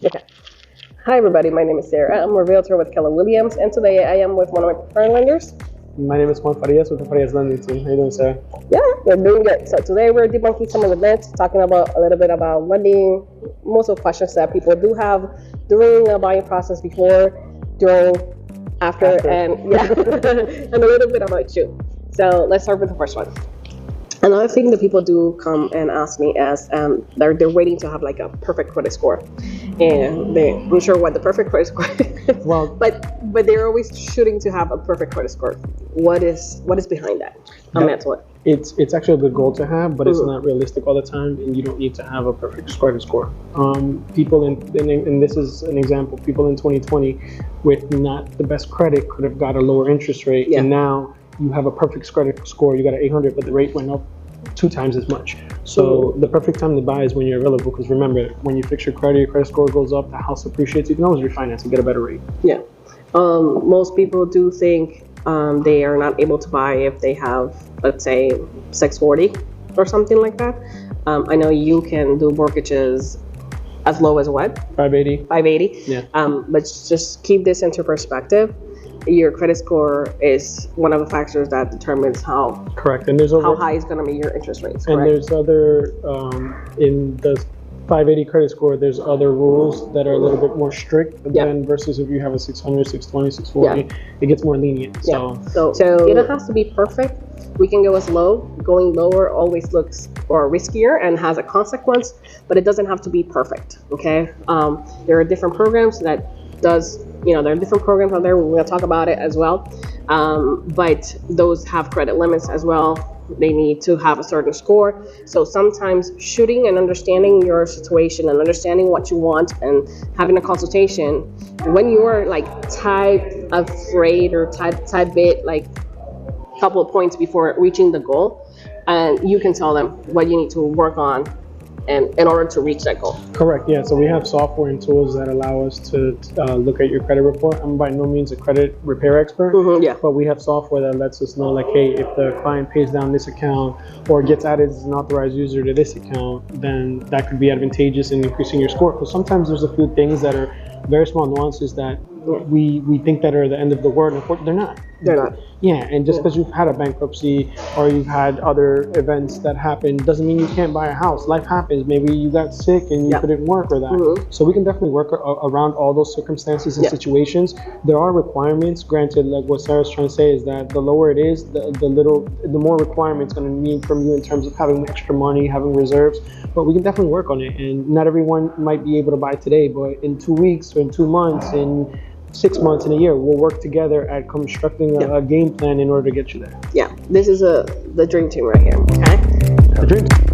Okay. Hi, everybody. My name is Sarah. I'm a realtor with Keller Williams, and today I am with one of my preferred lenders. My name is Juan with the Farias Lending Team. How you doing, Sarah? Yeah, we're doing good. So today we're debunking some of the myths, talking about a little bit about lending, most of the questions that people do have during the buying process, before, during, after. And yeah, and a little bit about you. So let's start with the first one. Another thing that people do come and ask me is they're waiting to have like a perfect credit score, and they're unsure what the perfect credit score is. Well, but they're always shooting to have a perfect credit score. What is behind that? It's actually a good goal to have, but it's not realistic all the time, and you don't need to have a perfect credit score. People and this is an example. People in 2020 with not the best credit could have got a lower interest rate, and now you have a perfect credit score. You got an 800, but the rate went up 2 times as much. So the perfect time to buy is when you're available, because remember, when you fix your credit score goes up, the house appreciates. You can always refinance and get a better rate. Yeah. Most people do think they are not able to buy if they have, let's say, 640 or something like that. I know you can do mortgages as low as what? 580. 580. Yeah. But just keep this into perspective. Your credit score is one of the factors that determines how And there's how high is going to be your interest rates. And there's other in the 580 credit score, there's other rules that are a little bit more strict than versus if you have a 600, 620, 640, it gets more lenient. So it has to be perfect. We can go as low. Going lower always looks riskier and has a consequence, but it doesn't have to be perfect. Okay. There are different programs that there are different programs out there. We're going to talk about it as well. But those have credit limits as well. They need to have a certain score. So sometimes shooting and understanding your situation and understanding what you want and having a consultation, when you're like type afraid or type bit like a couple of points before reaching the goal, and you can tell them what you need to work on and in order to reach that goal. Correct. Yeah. So we have software and tools that allow us to look at your credit report. I'm by no means a credit repair expert, but we have software that lets us know, like, hey, if the client pays down this account or gets added as an authorized user to this account, then that could be advantageous in increasing your score. Because sometimes there's a few things that are very small nuances that we think that are the end of the world. Unfortunately, they're not. They're not. Yeah, and just because you've had a bankruptcy or you've had other events that happen doesn't mean you can't buy a house. Life happens. Maybe you got sick and you couldn't work or that. So we can definitely work around all those circumstances and situations. There are requirements. Granted, like what Sarah's trying to say is that the lower it is, the more requirements going to need from you in terms of having extra money, having reserves. But we can definitely work on it. And not everyone might be able to buy today, but in 2 weeks or in 2 months, in 6 months, in a year, we'll work together at constructing a game plan in order to get you there. Yeah, this is the dream team right here. Okay. The dream team.